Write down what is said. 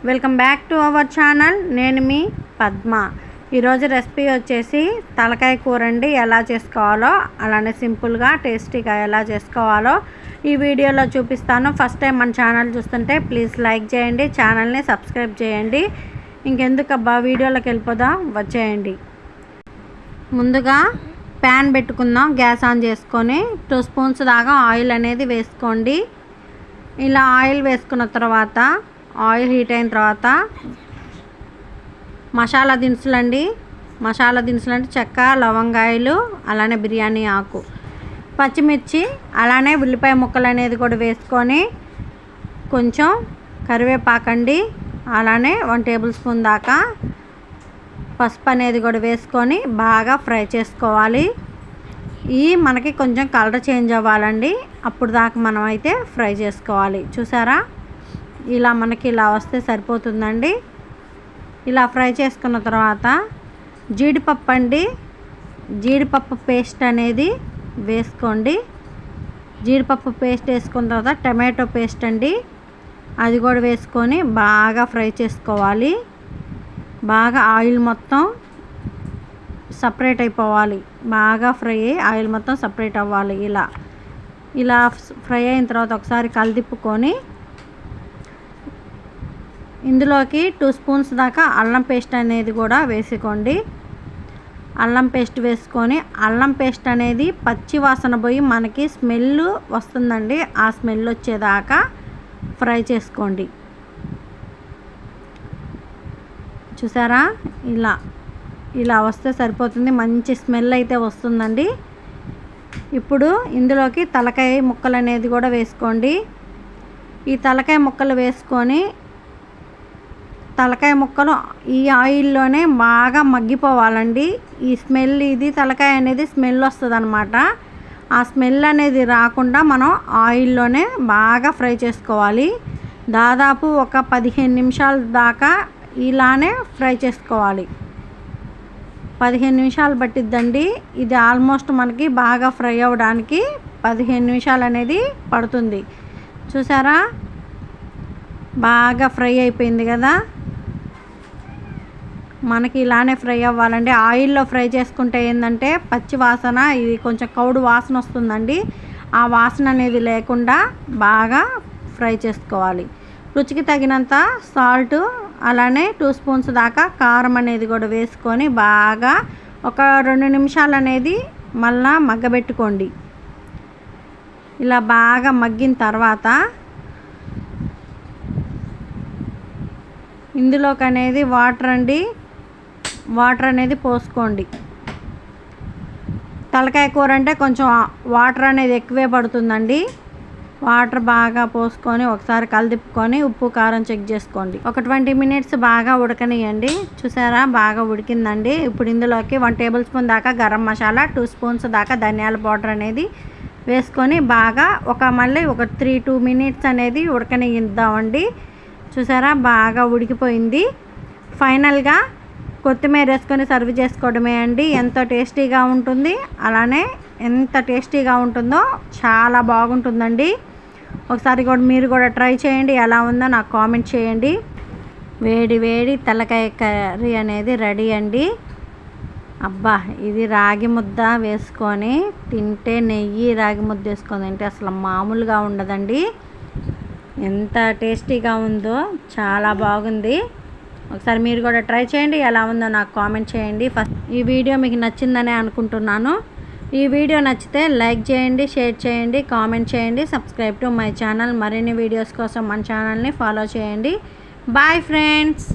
Welcome back to our channel. నేను మీ పద్మ. ఈరోజు recipe వచ్చేసి తలకాయ కూర అండి. ఎలా చేసుకోవాలో అలానే సింపుల్గా టేస్టీగా ఎలా చేసుకోవాలో ఈ వీడియోలో చూపిస్తాను. ఫస్ట్ టైం మన ఛానల్ చూస్తుంటే ప్లీజ్ లైక్ చేయండి, ఛానల్ని సబ్స్క్రైబ్ చేయండి. ఇంకెందుకబ్బా వీడియోలోకి వెళ్ళిపోదాం, వచ్చేయండి. ముందుగా ప్యాన్ పెట్టుకుందాం. గ్యాస్ ఆన్ చేసుకొని 2 స్పూన్స్ దాకా ఆయిల్ అనేది వేసుకోండి. ఇలా ఆయిల్ వేసుకున్న తర్వాత ఆయిల్ హీట్ అయిన తర్వాత మసాలా దినుసులు అండి. మసాలా దినుసులు అంటే చెక్క, లవంగాయలు, అలానే బిర్యానీ ఆకు, పచ్చిమిర్చి, అలానే ఉల్లిపాయ ముక్కలు అనేది కూడా వేసుకొని కొంచెం కరివేపాకండి, అలానే 1 టేబుల్ స్పూన్ దాకా పసుపు అనేది కూడా వేసుకొని బాగా ఫ్రై చేసుకోవాలి. మనకి కొంచెం కలర్ చేంజ్ అవ్వాలండి, అప్పుడు దాకా మనం అయితే ఫ్రై చేసుకోవాలి. చూసారా, ఇలా మనకి ఇలా వస్తే సరిపోతుందండి. ఇలా ఫ్రై చేసుకున్న తర్వాత జీడిపప్పు అండి, జీడిపప్పు పేస్ట్ అనేది వేసుకోండి. జీడిపప్పు పేస్ట్ వేసుకున్న తర్వాత టమాటో పేస్ట్ అండి, అది కూడా వేసుకొని బాగా ఫ్రై చేసుకోవాలి. బాగా ఆయిల్ మొత్తం సపరేట్ అయిపోవాలి. బాగా ఫ్రై అయ్యి ఆయిల్ మొత్తం సపరేట్ అవ్వాలి. ఇలా ఫ్రై అయిన తర్వాత ఒకసారి కలిదిప్పుకొని ఇందులోకి 2 స్పూన్స్ దాకా అల్లం పేస్ట్ అనేది కూడా వేసుకోండి. అల్లం పేస్ట్ వేసుకొని అల్లం పేస్ట్ అనేది పచ్చి వాసన పోయి మనకి స్మెల్ వస్తుందండి. ఆ స్మెల్ వచ్చేదాకా ఫ్రై చేసుకోండి. చూసారా, ఇలా వస్తే సరిపోతుంది. మంచి స్మెల్ అయితే వస్తుందండి. ఇప్పుడు ఇందులోకి తలకాయ ముక్కలు అనేది కూడా వేసుకోండి. ఈ తలకాయ ముక్కలు వేసుకొని తలకాయ ముక్కలు ఈ ఆయిల్లోనే బాగా మగ్గిపోవాలండి. ఈ స్మెల్, ఇది తలకాయ అనేది స్మెల్ వస్తుంది అనమాట. ఆ స్మెల్ అనేది రాకుండా మనం ఆయిల్లోనే బాగా ఫ్రై చేసుకోవాలి. దాదాపు ఒక 15 నిమిషాల దాకా ఇలానే ఫ్రై చేసుకోవాలి. 15 నిమిషాలు పట్టిద్దండి. ఇది ఆల్మోస్ట్ మనకి బాగా ఫ్రై అవ్వడానికి 15 నిమిషాలు అనేది పడుతుంది. చూసారా, బాగా ఫ్రై అయిపోయింది కదా. మనకి ఇలానే ఫ్రై అవ్వాలండి. ఆయిల్లో ఫ్రై చేసుకుంటే ఏంటంటే పచ్చి వాసన, ఇది కొంచెం కౌడు వాసన వస్తుందండి. ఆ వాసన అనేది లేకుండా బాగా ఫ్రై చేసుకోవాలి. రుచికి తగినంత సాల్ట్, అలానే 2 స్పూన్స్ దాకా కారం అనేది కూడా వేసుకొని బాగా ఒక 2 నిమిషాలు అనేది మళ్ళా మగ్గబెట్టుకోండి. ఇలా బాగా మగ్గిన తర్వాత ఇందులోకి అనేది వాటర్ అనేది పోసుకోండి. తలకాయ కూర అంటే కొంచెం వాటర్ అనేది ఎక్కువే పడుతుందండి. వాటర్ బాగా పోసుకొని ఒకసారి కలిదిప్పుకొని ఉప్పు కారం చెక్ చేసుకోండి. ఒక 20 మినిట్స్ బాగా ఉడకనియండి. చూసారా, బాగా ఉడికిందండి. ఇప్పుడు ఇందులోకి 1 టేబుల్ స్పూన్ దాకా గరం మసాలా, 2 స్పూన్స్ దాకా ధనియాల పౌడర్ అనేది వేసుకొని బాగా మళ్ళీ ఒక 3-2 మినిట్స్ అనేది ఉడకనిద్దామండి. చూసారా, బాగా ఉడికిపోయింది. ఫైనల్గా కొత్తిమీర వేసుకొని సర్వ్ చేసుకోవడమే అండి. ఎంతో టేస్టీగా ఉంటుంది. అలానే ఎంత టేస్టీగా ఉంటుందో చాలా బాగుంటుందండి. ఒకసారి కూడా మీరు కూడా ట్రై చేయండి. ఎలా ఉందో నాకు కామెంట్ చేయండి. వేడి వేడి తలకాయ కర్రీ అనేది రెడీ అండి. అబ్బా, ఇది రాగి ముద్ద వేసుకొని తింటే, నెయ్యి రాగి ముద్ద వేసుకొని తింటే అసలు మామూలుగా ఉండదండి. ఎంత టేస్టీగా ఉందో, చాలా బాగుంది. ఒకసారి మీరు కూడా ట్రై చేయండి. ఎలా ఉందో నాకు కామెంట్ చేయండి. ఫస్ట్ ఈ వీడియో మీకు నచ్చిందనే అనుకుంటున్నాను. ఈ వీడియో నచ్చితే లైక్ చేయండి, షేర్ చేయండి, కామెంట్ చేయండి, సబ్స్క్రైబ్ టు మై ఛానల్. మరిన్ని వీడియోస్ కోసం మన ఛానల్ని ఫాలో చేయండి. Bye friends.